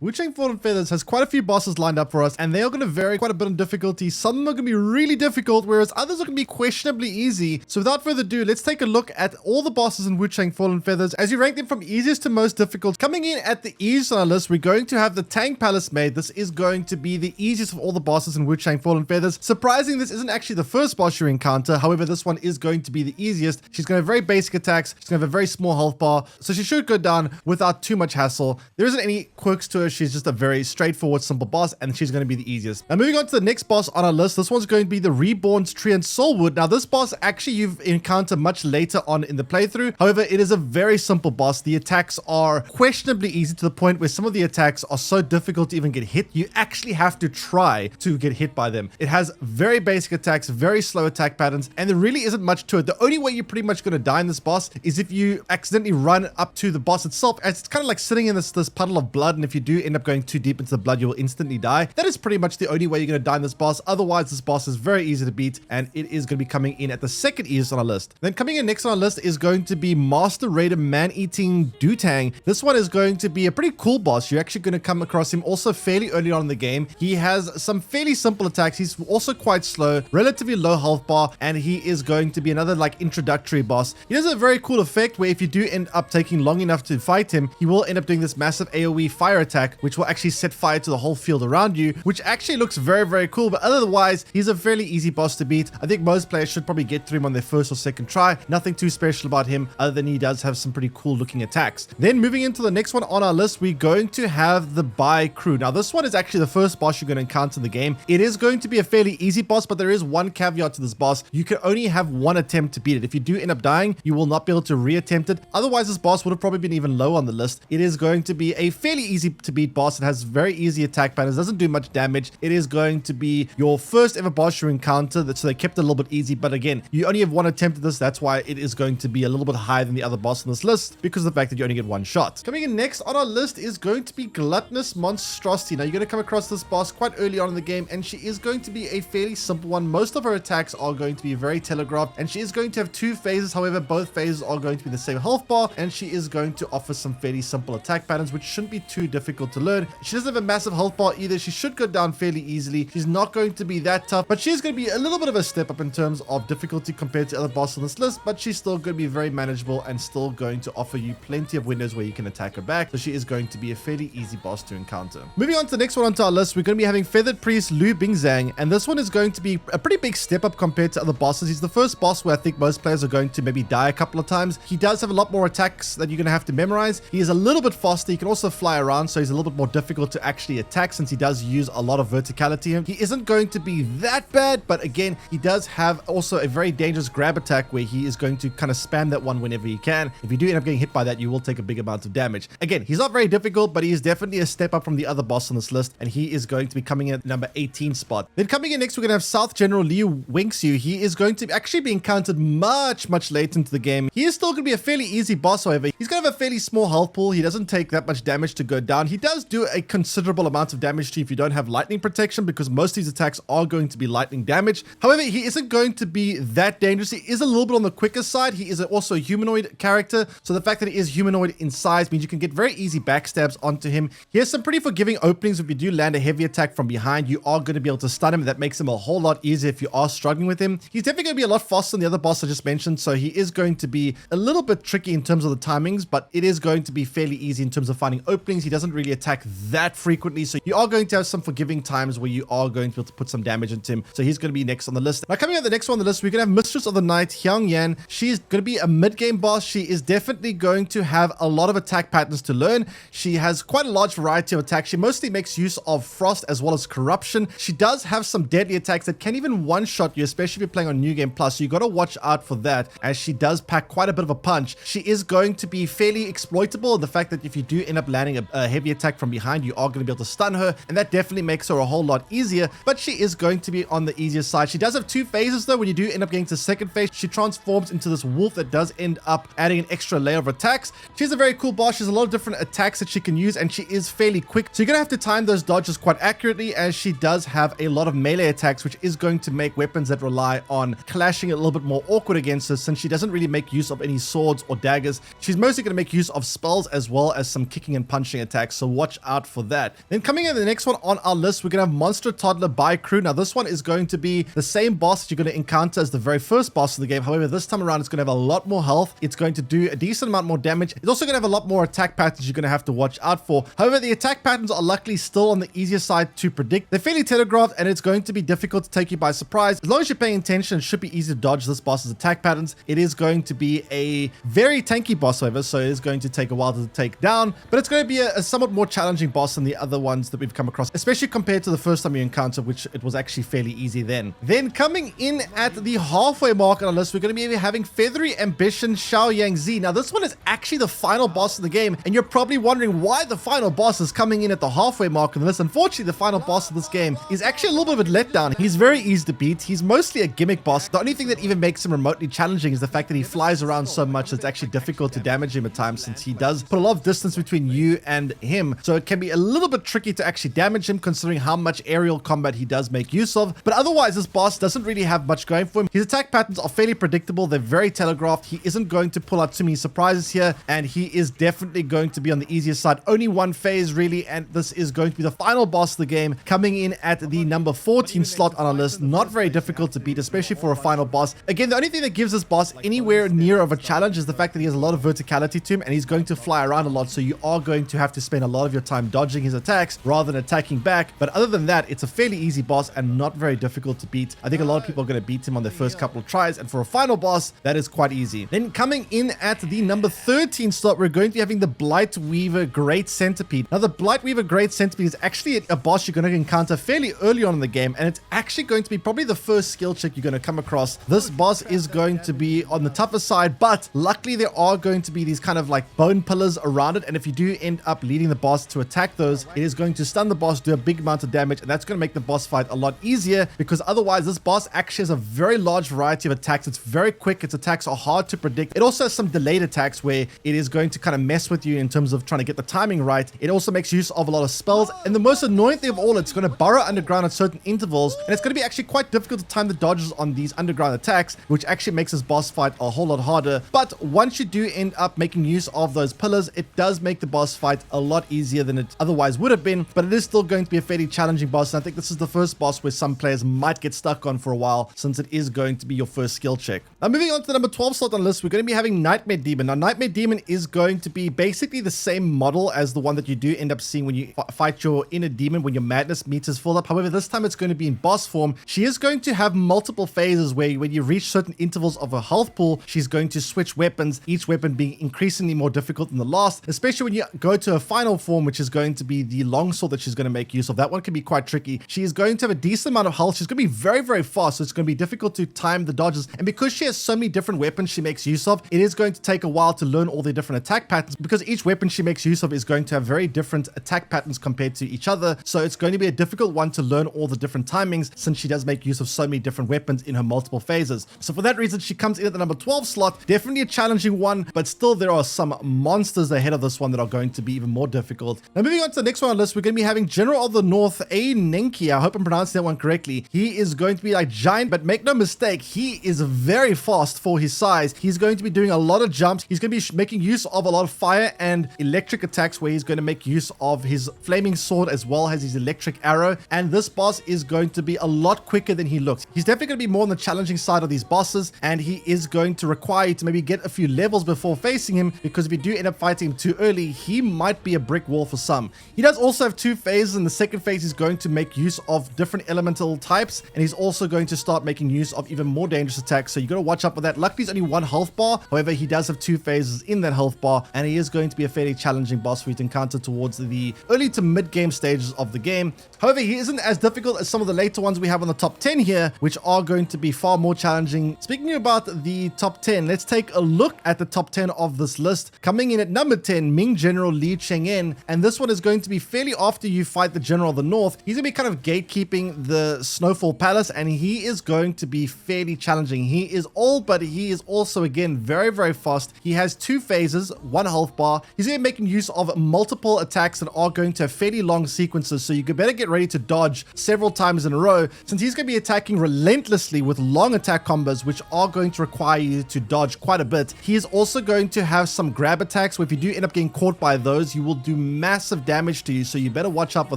Wuchang Fallen Feathers has quite a few bosses lined up for us, and they are going to vary quite a bit in difficulty. Some of them are going to be really difficult, whereas others are going to be questionably easy. So without further ado, let's take a look at all the bosses in Wuchang Fallen Feathers as you rank them from easiest to most difficult. Coming in at the easiest on our list, we're going to have the Tang Palace Maid. This is going to be the easiest of all the bosses in Wuchang Fallen Feathers. Surprising, this isn't actually the first boss you encounter. However, this one is going to be the easiest. She's going to have very basic attacks. She's going to have a very small health bar, so she should go down without too much hassle. There isn't any quirks to her. She's just a very straightforward, simple boss, and she's going to be the easiest. Now, moving on to the next boss on our list, this one's going to be the Reborn's Tree and Soulwood. Now, this boss actually you've encountered much later on in the playthrough. However, it is a very simple boss. The attacks are questionably easy to the point where some of the attacks are so difficult to even get hit. You actually have to try to get hit by them. It has very basic attacks, very slow attack patterns, and there really isn't much to it. The only way you're pretty much going to die in this boss is if you accidentally run up to the boss itself, as it's kind of like sitting in this puddle of blood, and if you do end up going too deep into the blood, you will instantly die. That is pretty much the only way you're going to die in this boss. Otherwise, this boss is very easy to beat, and it is going to be coming in at the second easiest on our list. Then coming in next on our list is going to be Master Raider Man-Eating Dutang. This one is going to be a pretty cool boss. You're actually going to come across him also fairly early on in the game. He has some fairly simple attacks. He's also quite slow, relatively low health bar, and he is going to be another like introductory boss. He has a very cool effect where if you do end up taking long enough to fight him, he will end up doing this massive AoE fire attack, which will actually set fire to the whole field around you, which actually looks very, very cool. But otherwise, he's a fairly easy boss to beat. I think most players should probably get through him on their first or second try. Nothing too special about him other than he does have some pretty cool looking attacks. Then moving into the next one on our list, we're going to have the Bai Kru. Now, this one is actually the first boss you're going to encounter in the game. It is going to be a fairly easy boss, but there is one caveat to this boss. You can only have one attempt to beat it. If you do end up dying, you will not be able to re-attempt it. Otherwise, this boss would have probably been even low on the list. It is going to be a fairly easy to beat boss. It has very easy attack patterns, doesn't do much damage. It is going to be your first ever boss you encounter, so they kept it a little bit easy. But again, you only have one attempt at this. That's why it is going to be a little bit higher than the other boss on this list, because of the fact that you only get one shot. Coming in next on our list is going to be Gluttonous Monstrosity. Now, you're going to come across this boss quite early on in the game, and she is going to be a fairly simple one. Most of her attacks are going to be very telegraphed, and she is going to have two phases. However, both phases are going to be the same health bar, and she is going to offer some fairly simple attack patterns, which shouldn't be too difficult to learn. She doesn't have a massive health bar either. She should go down fairly easily. She's not going to be that tough, but she's going to be a little bit of a step up in terms of difficulty compared to other bosses on this list, but she's still going to be very manageable and still going to offer you plenty of windows where you can attack her back. So she is going to be a fairly easy boss to encounter. Moving on to the next one onto our list, we're going to be having Feathered Priest Lu Bing Zang, and this one is going to be a pretty big step up compared to other bosses. He's the first boss where I think most players are going to maybe die a couple of times. He does have a lot more attacks that you're going to have to memorize. He is a little bit faster. He can also fly around, so he's a little bit more difficult to actually attack since he does use a lot of verticality. He isn't going to be that bad, but again, he does have also a very dangerous grab attack where he is going to kind of spam that one whenever he can. If you do end up getting hit by that, you will take a big amount of damage. Again, he's not very difficult, but he is definitely a step up from the other boss on this list, and he is going to be coming in at number 18 spot. Then coming in next, we're going to have South General Liu Winksu. He is going to actually be encountered much later into the game. He is still going to be a fairly easy boss, however. He's going to have a fairly small health pool. He doesn't take that much damage to go down. He does do a considerable amount of damage to you if you don't have lightning protection, because most of these attacks are going to be lightning damage. However, he isn't going to be that dangerous. He is a little bit on the quicker side. He is also a humanoid character, so the fact that he is humanoid in size means you can get very easy backstabs onto him. He has some pretty forgiving openings. If you do land a heavy attack from behind, you are going to be able to stun him. That makes him a whole lot easier if you are struggling with him. He's definitely going to be a lot faster than the other boss I just mentioned, so he is going to be a little bit tricky in terms of the timings, but it is going to be fairly easy in terms of finding openings. He doesn't really attack that frequently, so you are going to have some forgiving times where you are going to be able to put some damage into him. So he's going to be next on the list. Now, coming up the next one on the list, we're going to have Mistress of the Night, Yuen. She's going to be a mid-game boss. She is definitely going to have a lot of attack patterns to learn. She has quite a large variety of attacks. She mostly makes use of frost as well as corruption. She does have some deadly attacks that can even one-shot you, especially if you're playing on New Game Plus. So you got to watch out for that, as she does pack quite a bit of a punch. She is going to be fairly exploitable. The fact that if you do end up landing a heavy attack from behind, you are going to be able to stun her, and that definitely makes her a whole lot easier, but she is going to be on the easier side. She does have two phases though. When you do end up getting to the second phase, she transforms into this wolf that does end up adding an extra layer of attacks. She's a very cool boss. She has a lot of different attacks that she can use, and she is fairly quick, so you're gonna have to time those dodges quite accurately, as she does have a lot of melee attacks, which is going to make weapons that rely on clashing a little bit more awkward against her, since she doesn't really make use of any swords or daggers. She's mostly going to make use of spells as well as some kicking and punching attacks. So so watch out for that. Then coming in the next one on our list, we're going to have Monster Toddler Bai Kru. Now this one is going to be the same boss that you're going to encounter as the very first boss of the game. However, this time around it's going to have a lot more health. It's going to do a decent amount more damage. It's also going to have a lot more attack patterns you're going to have to watch out for. However, the attack patterns are luckily still on the easier side to predict. They're fairly telegraphed and it's going to be difficult to take you by surprise. As long as you're paying attention, it should be easy to dodge this boss's attack patterns. It is going to be a very tanky boss, however, so it is going to take a while to take down, but it's going to be a somewhat more challenging boss than the other ones that we've come across, especially compared to the first time you encountered, which it was actually fairly easy then. Then coming in at the halfway mark on our list, we're going to be having Feathery Ambition Xiaoyang Z. Now this one is actually the final boss of the game, and you're probably wondering why the final boss is coming in at the halfway mark on the list. Unfortunately, the final boss of this game is actually a little bit of a letdown. He's very easy to beat. He's mostly a gimmick boss. The only thing that even makes him remotely challenging is the fact that he flies around so much that it's actually difficult to damage him at times, since he does put a lot of distance between you and him. So it can be a little bit tricky to actually damage him, considering how much aerial combat he does make use of. But otherwise, this boss doesn't really have much going for him. His attack patterns are fairly predictable. They're very telegraphed. He isn't going to pull out too many surprises here, and he is definitely going to be on the easier side. Only one phase really, and this is going to be the final boss of the game, coming in at the number 14 slot on our list. Not very difficult to beat, especially for a final boss. Again, the only thing that gives this boss anywhere near of a challenge is the fact that he has a lot of verticality to him, and he's going to fly around a lot, so you are going to have to spend a lot of your time dodging his attacks rather than attacking back. But other than that, it's a fairly easy boss and not very difficult to beat. I think a lot of people are going to beat him on their first couple of tries, and for a final boss, that is quite easy. Then coming in at the number 13 slot, we're going to be having the Blightweaver Great Centipede. Now the Blightweaver Great Centipede is actually a boss you're going to encounter fairly early on in the game, and it's actually going to be probably the first skill check you're going to come across. This boss is going to be on the tougher side, but luckily there are going to be these kind of like bone pillars around it, and if you do end up leading the boss to attack those, it is going to stun the boss, do a big amount of damage, and that's going to make the boss fight a lot easier, because otherwise this boss actually has a very large variety of attacks. It's very quick. Its attacks are hard to predict. It also has some delayed attacks where it is going to kind of mess with you in terms of trying to get the timing right. It also makes use of a lot of spells, and the most annoying thing of all, it's going to burrow underground at certain intervals, and it's going to be actually quite difficult to time the dodges on these underground attacks, which actually makes this boss fight a whole lot harder. But once you do end up making use of those pillars, it does make the boss fight a lot easier than it otherwise would have been, but it is still going to be a fairly challenging boss, and I think this is the first boss where some players might get stuck on for a while, since it is going to be your first skill check. Now moving on to the number 12 slot on the list, we're going to be having Nightmare Demon. Now Nightmare Demon is going to be basically the same model as the one that you do end up seeing when you fight your inner demon, when your madness meters full up. However, this time it's going to be in boss form. She is going to have multiple phases where when you reach certain intervals of her health pool, she's going to switch weapons, each weapon being increasingly more difficult than the last, especially when you go to her final form, which is going to be the longsword that she's going to make use of. That one can be quite tricky. She is going to have a decent amount of health. She's going to be very, very fast, so it's going to be difficult to time the dodges. And because she has so many different weapons she makes use of, it is going to take a while to learn all the different attack patterns, because each weapon she makes use of is going to have very different attack patterns compared to each other. So it's going to be a difficult one to learn all the different timings, since she does make use of so many different weapons in her multiple phases. So for that reason, she comes in at the number 12 slot. Definitely a challenging one, but still there are some monsters ahead of this one that are going to be even more difficult. Now moving on to the next one on the list, we're going to be having General of the North, A Nenki. I hope I'm pronouncing that one correctly. He is going to be like giant, but make no mistake, he is very fast for his size. He's going to be doing a lot of jumps. He's going to be making use of a lot of fire and electric attacks, where he's going to make use of his flaming sword as well as his electric arrow. And this boss is going to be a lot quicker than he looks. He's definitely going to be more on the challenging side of these bosses, and he is going to require you to maybe get a few levels before facing him, because if you do end up fighting him too early, he might be a brick wall for some. He does also have two phases. In the second phase, he's going to make use of different elemental types, and he's also going to start making use of even more dangerous attacks, so you got to watch out for that. Luckily, he's only one health bar. However, he does have two phases in that health bar, and he is going to be a fairly challenging boss for you to encounter towards the early to mid game stages of the game. However, he isn't as difficult as some of the later ones we have on the top 10 here, which are going to be far more challenging. Speaking about the top 10, let's take a look at the top 10 of this list. Coming in at number 10, Ming General Li Chengen, and this one is going to be fairly after you fight the General of the North. He's going to be kind of gatekeeping the Snowfall Palace, and he is going to be fairly challenging. He is old, but he is also, again, very, very fast. He has two phases, one health bar. He's going to be making use of multiple attacks that are going to have fairly long sequences, so you better get ready to dodge several times in a row, since he's going to be attacking relentlessly with long attack combos, which are going to require you to dodge quite a bit. He is also going to have some grab attacks, where if you do end up getting caught by those, you will do do massive damage to you, so you better watch out for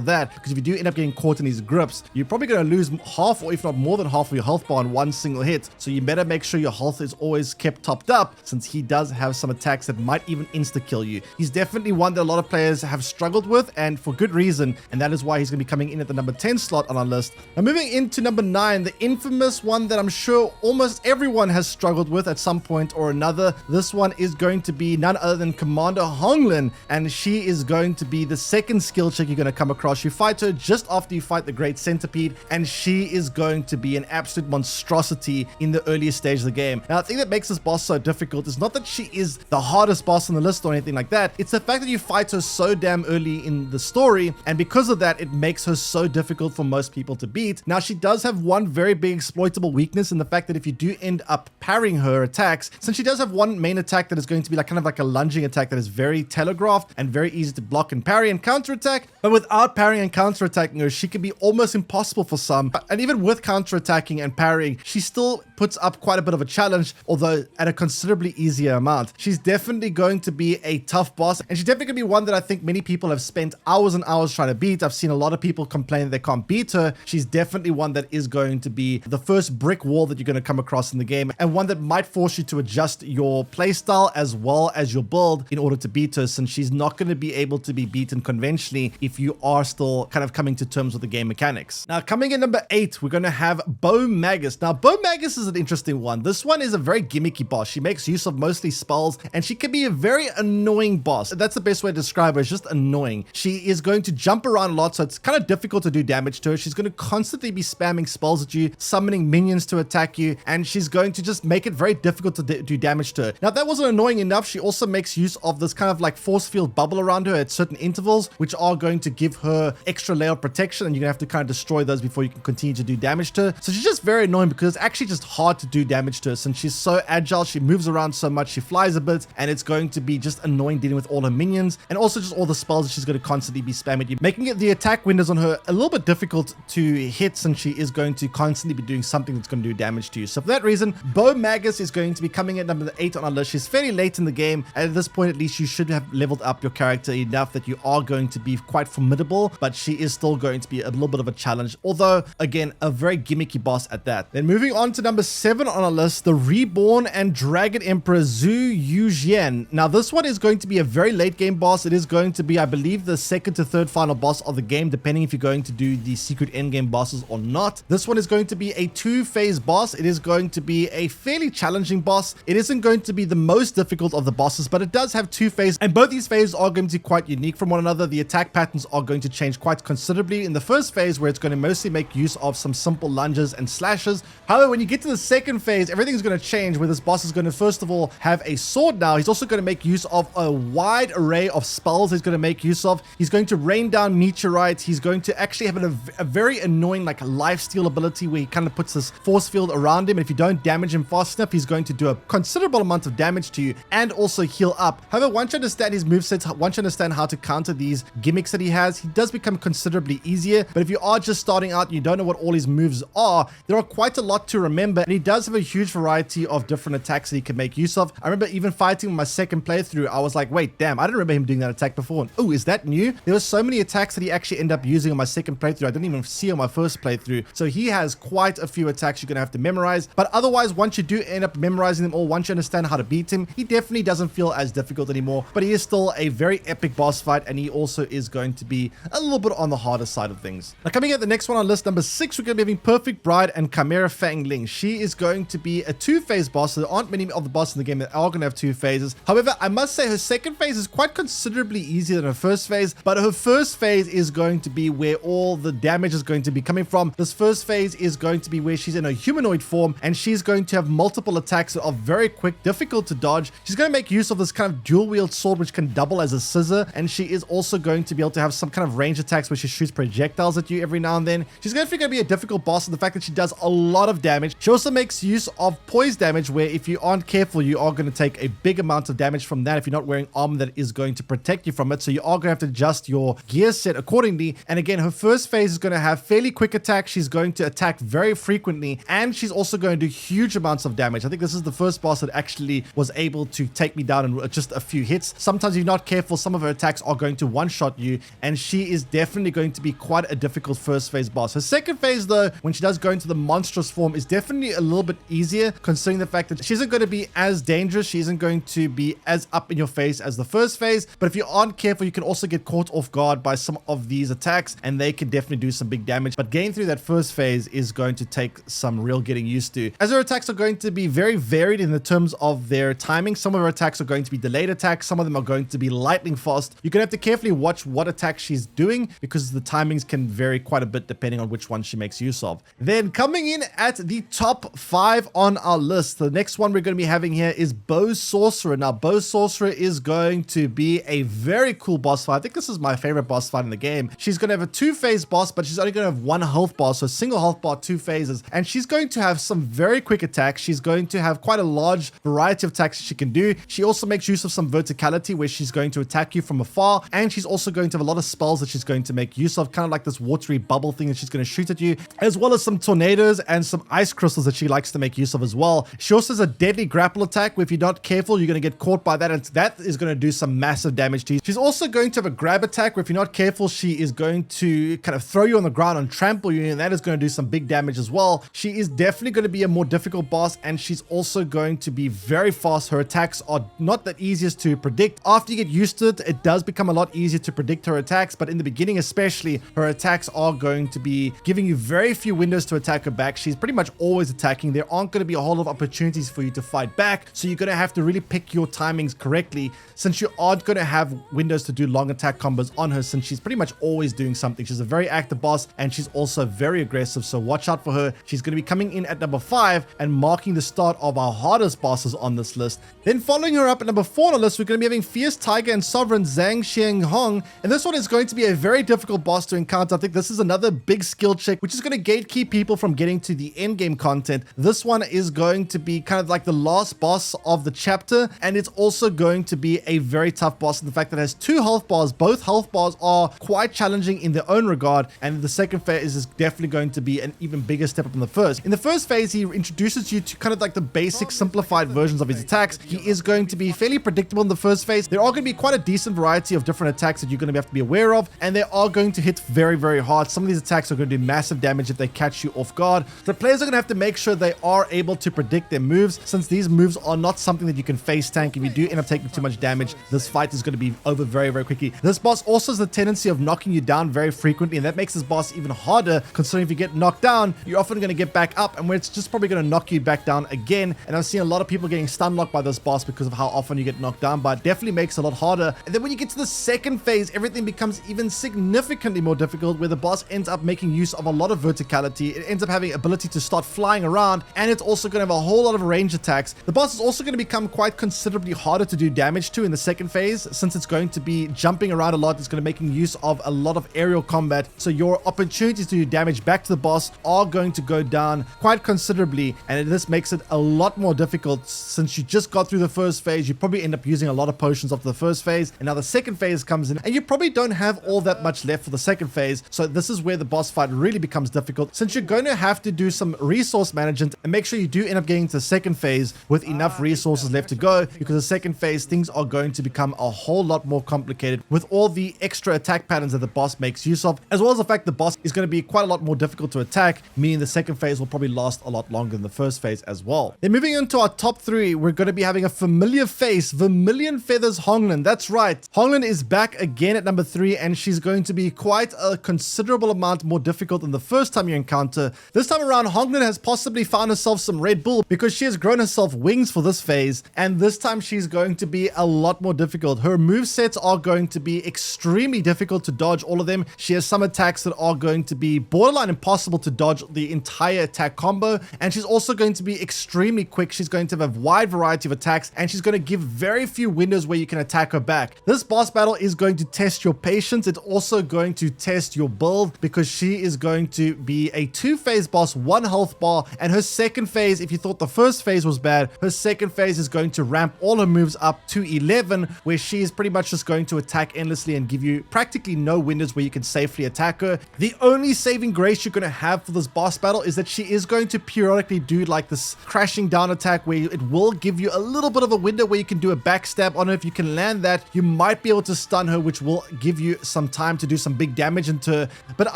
that, because if you do end up getting caught in his grips, you're probably going to lose half or if not more than half of your health bar in one single hit. So you better make sure your health is always kept topped up, since he does have some attacks that might even insta-kill you. He's definitely one that a lot of players have struggled with, and for good reason, and that is why he's going to be coming in at the number 10 slot on our list. Now moving into number 9, the infamous one that I'm sure almost everyone has struggled with at some point or another. This one is going to be none other than Commander Hongland, and she is going to be the second skill check you're going to come across. You fight her just after you fight the Great Centipede, and she is going to be an absolute monstrosity in the earliest stage of the game. Now, the thing that makes this boss so difficult is not that she is the hardest boss on the list or anything like that. It's the fact that you fight her so damn early in the story, and because of that, it makes her so difficult for most people to beat. Now, she does have one very big exploitable weakness in the fact that if you do end up parrying her attacks, since she does have one main attack that is going to be like kind of like a lunging attack that is very telegraphed and very easy to block and parry and counterattack, but without parrying and counterattacking her, she can be almost impossible for some. And even with counterattacking and parrying, she still puts up quite a bit of a challenge, although at a considerably easier amount. She's definitely going to be a tough boss, and she's definitely going to be one that I think many people have spent hours and hours trying to beat. I've seen a lot of people complain that they can't beat her. She's definitely one that is going to be the first brick wall that you're going to come across in the game, and one that might force you to adjust your playstyle as well as your build in order to beat her, since she's not going to be able to be beaten conventionally if you are still kind of coming to terms with the game mechanics. Now, coming in number 8, we're going to have Bo Magus. Now, Bo Magus is an interesting one. This one is a very gimmicky boss. She makes use of mostly spells, and she can be a very annoying boss. That's the best way to describe her. It's just annoying. She is going to jump around a lot, so it's kind of difficult to do damage to her. She's going to constantly be spamming spells at you, summoning minions to attack you, and she's going to just make it very difficult to do damage to her. Now, if that wasn't annoying enough, she also makes use of this kind of like force field bubble around her at certain intervals, which are going to give her extra layer of protection, and you're gonna have to kind of destroy those before you can continue to do damage to her. So she's just very annoying because it's actually just hard to do damage to her, since she's so agile, she moves around so much, she flies a bit, and it's going to be just annoying dealing with all her minions, and also just all the spells that she's going to constantly be spamming at you, making it the attack windows on her a little bit difficult to hit, since she is going to constantly be doing something that's going to do damage to you. So for that reason, Bo Magus is going to be coming at number 8 on our list. She's fairly late in the game, and at this point at least you should have leveled up your character enough that you are going to be quite formidable, but she is still going to be a little bit of a challenge, although again a very gimmicky boss at that. Then moving on to number 7 on our list, the Reborn and Dragon Emperor Zhu Yun. Now this one is going to be a very late game boss. It is going to be, I believe, the second to third final boss of the game, depending if you're going to do the secret endgame bosses or not. This one is going to be a 2-phase boss. It is going to be a fairly challenging boss. It isn't going to be the most difficult of the bosses, but it does have 2 phases, and both these phases are going to be quite unique from one another. The attack patterns are going to change quite considerably in the first phase, where it's going to mostly make use of some simple lunges and slashes. However, when you get to the second phase, everything's going to change, where this boss is going to first of all have a sword. Now he's also going to make use of a wide array of spells he's going to make use of. He's going to rain down meteorites. He's going to actually have a very annoying like lifesteal ability, where he kind of puts this force field around him, and if you don't damage him fast enough, he's going to do a considerable amount of damage to you and also heal up. However, once you understand his movesets, once you understand how to counter these gimmicks that he has, he does become considerably easier. But if you are just starting out and you don't know what all his moves are, there are quite a lot to remember, and he does have a huge variety of different attacks that he can make use of. I remember even fighting my second playthrough, I was like, wait, damn, I didn't remember him doing that attack before. And, oh, is that new? There were so many attacks that he actually ended up using on my second playthrough I didn't even see on my first playthrough. So he has quite a few attacks you're gonna have to memorize, but otherwise, once you do end up memorizing them all, once you understand how to beat him, he definitely doesn't feel as difficult anymore. But he is still a very epic boss fight, and he also is going to be a little bit on the harder side of things. Now coming at the next one on list, number 6, we're going to be having Perfect Bride and Chimera Fang Ling. She is going to be a 2-phase boss, so there aren't many of the bosses in the game that are going to have 2 phases. However, I must say her second phase is quite considerably easier than her first phase, but her first phase is going to be where all the damage is going to be coming from. This first phase is going to be where she's in a humanoid form, and she's going to have multiple attacks that are very quick, difficult to dodge. She's going to make use of this kind of dual wield sword, which can double as a scissor, and she is also going to be able to have some kind of range attacks where she shoots projectiles at you every now and then. She's going to be a difficult boss in the fact that she does a lot of damage. She also makes use of poise damage, where if you aren't careful, you are going to take a big amount of damage from that if you're not wearing armor that is going to protect you from it. So you are going to have to adjust your gear set accordingly. And again, her first phase is going to have fairly quick attacks. She's going to attack very frequently, and she's also going to do huge amounts of damage. I think this is the first boss that actually was able to take me down in just a few hits. Sometimes if you're not careful, some of her her attacks are going to one-shot you, and she is definitely going to be quite a difficult first phase boss. Her second phase though, when she does go into the monstrous form, is definitely a little bit easier, considering the fact that she isn't going to be as dangerous, she isn't going to be as up in your face as the first phase, but if you aren't careful, you can also get caught off guard by some of these attacks, and they can definitely do some big damage. But getting through that first phase is going to take some real getting used to, as her attacks are going to be very varied in the terms of their timing. Some of her attacks are going to be delayed attacks, some of them are going to be lightning fast. You're going to have to carefully watch what attack she's doing, because the timings can vary quite a bit depending on which one she makes use of. Then coming in at the top 5 on our list, the next one we're going to be having here is Bose Sorcerer. Now, Bose Sorcerer is going to be a very cool boss fight. I think this is my favorite boss fight in the game. She's going to have a 2-phase boss, but she's only going to have 1 health bar, so a single health bar, 2 phases, and she's going to have some very quick attacks. She's going to have quite a large variety of attacks she can do. She also makes use of some verticality, where she's going to attack you from afar, and she's also going to have a lot of spells that she's going to make use of, kind of like this watery bubble thing that she's going to shoot at you, as well as some tornadoes and some ice crystals that she likes to make use of as well. She also has a deadly grapple attack, where if you're not careful, you're going to get caught by that, and that is going to do some massive damage to you. She's also going to have a grab attack, where if you're not careful, she is going to kind of throw you on the ground and trample you, and that is going to do some big damage as well. She is definitely going to be a more difficult boss, and she's also going to be very fast. Her attacks are not that easiest to predict. After you get used to it, it does become a lot easier to predict her attacks, but in the beginning especially, her attacks are going to be giving you very few windows to attack her back. She's pretty much always attacking. There aren't going to be a whole lot of opportunities for you to fight back, so you're going to have to really pick your timings correctly, since you aren't going to have windows to do long attack combos on her, since she's pretty much always doing something. She's a very active boss, and she's also very aggressive, so watch out for her. She's going to be coming in at number 5 and marking the start of our hardest bosses on this list. Then following her up at number 4 on the list, we're going to be having Fierce Tiger and Sovereign Zang Xiang Hong, and this one is going to be a very difficult boss to encounter. I think this is another big skill check, which is going to gatekeep people from getting to the end game content. This one is going to be kind of like the last boss of the chapter, and it's also going to be a very tough boss in the fact that it has 2 health bars. Both health bars are quite challenging in their own regard, and the second phase is definitely going to be an even bigger step up than the first. In the first phase, he introduces you to kind of like the basic simplified versions of his attacks. He is going to be fairly predictable in the first phase. There are going to be quite a decent variety of different attacks that you're going to have to be aware of, and they are going to hit very, very hard. Some of these attacks are going to do massive damage if they catch you off guard. The players are going to have to make sure they are able to predict their moves, since these moves are not something that you can face tank. If you do end up taking too much damage, this fight is going to be over very, very quickly. This boss also has the tendency of knocking you down very frequently, and that makes this boss even harder, considering if you get knocked down, you're often going to get back up, and where it's just probably going to knock you back down again. And I've seen a lot of people getting stun locked by this boss because of how often you get knocked down, but it definitely makes it a lot harder. And then when you get to the second phase, everything becomes even significantly more difficult, where the boss ends up making use of a lot of verticality. It ends up having ability to start flying around, and it's also going to have a whole lot of range attacks. The boss is also going to become quite considerably harder to do damage to in the second phase, since it's going to be jumping around a lot. It's going to be making use of a lot of aerial combat, so your opportunities to do damage back to the boss are going to go down quite considerably, and this makes it a lot more difficult. Since you just got through the first phase, you probably end up using a lot of potions after the first phase, and now the second phase comes in, and you probably don't have all that much left for the second phase. So this is where the boss fight really becomes difficult, since you're going to have to do some resource management and make sure you do end up getting to the second phase with enough resources left to go, because the second phase, things are going to become a whole lot more complicated with all the extra attack patterns that the boss makes use of, as well as the fact the boss is going to be quite a lot more difficult to attack, meaning the second phase will probably last a lot longer than the first phase as well. Then moving into our top 3, we're going to be having a familiar face, Vermilion Feathers Hongland. That's right, Hongland is back again at number 3, and she's going to be quite a considerable amount more difficult than the first time you encounter. This time around, Hongland has possibly found herself some Red Bull, because she has grown herself wings for this phase, and this time she's going to be a lot more difficult. Her movesets are going to be extremely difficult to dodge, all of them. She has some attacks that are going to be borderline impossible to dodge the entire attack combo, and she's also going to be extremely quick. She's going to have a wide variety of attacks, and she's going to give very few windows where you can attack her back. This boss battle is going to test your patience. It's also going to test your build, because she is going to be a 2-phase boss, 1 health bar, and her second phase, if you thought the first phase was bad, her second phase is going to ramp all her moves up to 11, where she is pretty much just going to attack endlessly and give you practically no windows where you can safely attack her. The only saving grace you're going to have for this boss battle is that she is going to periodically do like this crashing down attack, where it will give you a little bit of a window where you can do a backstab on her. If you can land that, you might be able to stun her, which will give you some time to do some big damage into her. But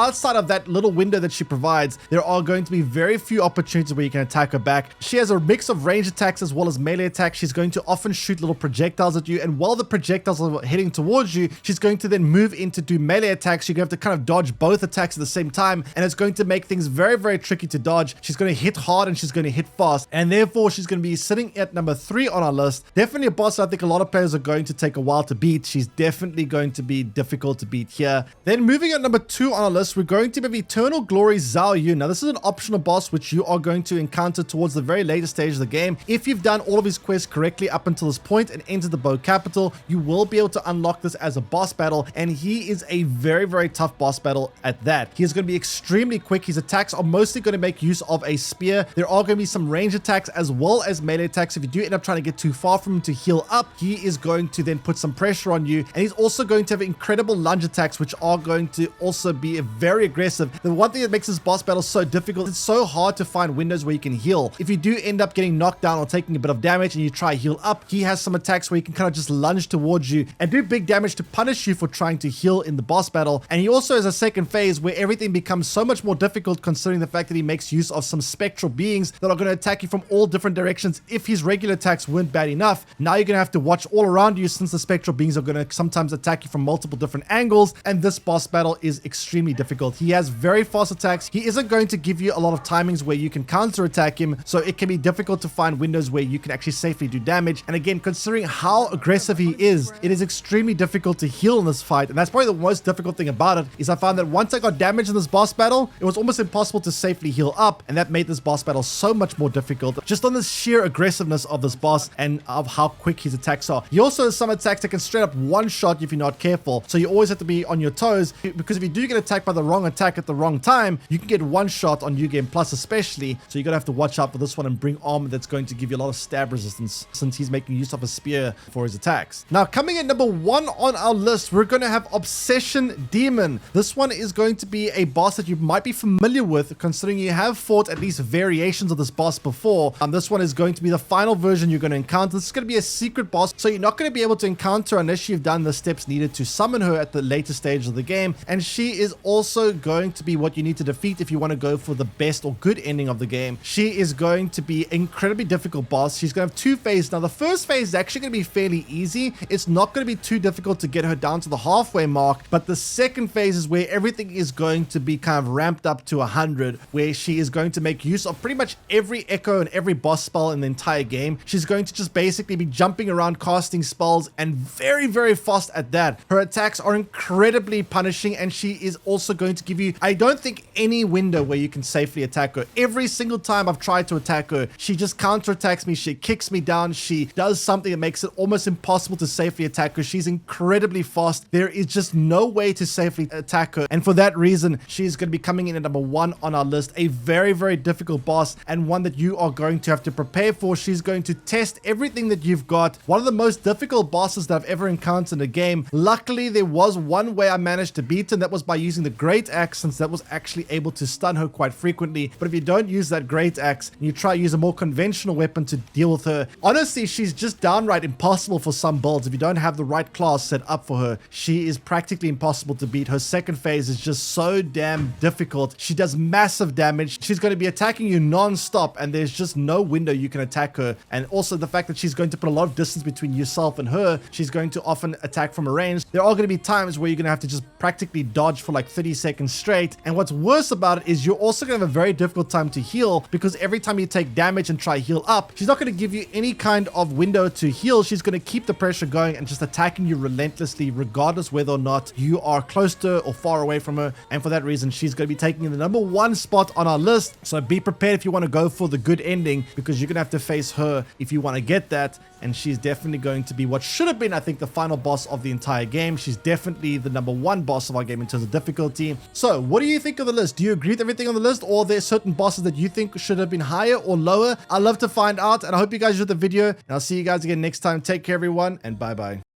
outside of that little window that she provides, there are going to be very few opportunities where you can attack her back. She has a mix of range attacks as well as melee attacks. She's going to often shoot little projectiles at you, and while the projectiles are heading towards you, she's going to then move in to do melee attacks. You're going to have to kind of dodge both attacks at the same time, and it's going to make things very, very tricky to dodge. She's going to hit hard and she's going to hit fast, and therefore she's going to be sitting at number 3 on our list. Definitely a boss I think a lot of players are going to take a while to beat. She's definitely going to be difficult to beat here. Then moving at number 2 on our list, we're going to have Eternal Glory Zho Yun. Now this is an optional boss which you are going to encounter towards the very later stage of the game. If you've done all of his quests correctly up until this point and entered the Bow Capital, you will be able to unlock this as a boss battle, and he is a very, very tough boss battle at that. He is going to be extremely quick. His attacks are mostly going to make use of a spear. There are going to be some range attacks as well as melee attacks. If you do end up trying to get too far from him to heal up, he is going to then put some pressure on you, and he's also going to have incredible lunge attacks which are going to also be very aggressive. The one thing that makes this boss battle so difficult, it's so hard to find windows where you can heal. If you do end up getting knocked down or taking a bit of damage and you try heal up, he has some attacks where he can kind of just lunge towards you and do big damage to punish you for trying to heal in the boss battle. And he also has a second phase where everything becomes so much more difficult, considering the fact that he makes use of some spectral beings that are going to attack you from all different directions. If his regular attacks weren't bad enough, now you're going to have to watch all around you, since the spectral beings are going to sometimes attack you from multiple different angles, and this boss battle is extremely difficult. He has very fast attacks. He isn't going to give you a lot of timings where you can counter attack him, so it can be difficult to find windows where you can actually safely do damage. And again, considering how aggressive he is, it is extremely difficult to heal in this fight, and that's probably the most difficult thing about it, is I found that once I got damage in this boss battle, it was almost impossible to safely heal up, and that made this boss battle so much more difficult, just on the sheer aggressiveness of this boss and of how quick his attacks are. He also has some attacks that can straight up one-shot if you're not careful, so you always have to be on your toes, because if you do get attacked by the wrong attack at the wrong time, you can get one shot on New Game Plus especially, so you're going to have to watch out for this one and bring armor that's going to give you a lot of stab resistance, since he's making use of a spear for his attacks. Now, coming at number 1 on our list, we're going to have Obsession Demon. This one is going to be a boss that you might be familiar with, considering you have fought at least variations of this boss before. This one is going to be the final version you're going to encounter. This is going to be a secret boss, so you're not going to be able to encounter her unless you've done the steps needed to summon her at the later stage of the game, and she is also going to be what you need to defeat if you want to go for the best or good ending of the game. She is going to be incredibly difficult boss. She's going to have 2 phases. Now, the first phase is actually going to be fairly easy. It's not going to be too difficult to get her down to the halfway mark, but the second phase is where everything is going to be kind of ramped up to 100, where she is going to make use of pretty much every echo and every boss spell in the entire game. She's going to just basically be jumping around casting spells, and very, very fast at that. Her attacks are incredibly punishing, and she is also going to give you, I don't think, any window where you can safely attack her. Every single time I've tried to attack her, she just counterattacks me, she kicks me down, she does something that makes it almost impossible to safely attack her. She's incredibly fast. There is just no way to safely attack her, and for that reason, she's going to be coming in at number 1 on our list. A very, very difficult boss, and one that you are going to have to prepare for. She's going to test everything that you've got. One of the most difficult bosses that I've ever encountered in a game. Luckily, there was one way I managed to beat her, and that was by using the Great Axe, since that was actually able to stun her quite frequently. But if you don't use that Great Axe, and you try to use a more conventional weapon to deal with her, honestly, she's just downright impossible for some builds. If you don't have the right class set up for her, she is practically impossible to beat. Her second phase is just so damn difficult. She does massive damage. She's going to be attacking you non-stop, and there's just no window you can attack her. And also the fact that she's going to put a lot of distance between yourself and her, she's going to often attack from a range. There are going to be times where you're going to have to just practically dodge for like 30 seconds straight. And what's worse about it is you're also going to have a very difficult time to heal, because every time you take damage and try heal up, she's not going to give you any kind of window to heal. She's going to keep the pressure going and just attacking you relentlessly, regardless whether or not you are close to her or far away from her. And for that reason, she's going to be taking in the number 1 spot on our list. So be prepared if you want to go for the good ending, because you're going to have to face her if you want to get that. And she's definitely going to be what should have been, I think, the final boss of the entire game. She's definitely the number 1 boss of our game in terms of difficulty. So what do you think of the list? Do you agree with everything on the list, or are there certain bosses that you think should have been higher or lower? I'd love to find out, and I hope you guys enjoyed the video, and I'll see you guys again next time. Take care, everyone, and bye bye.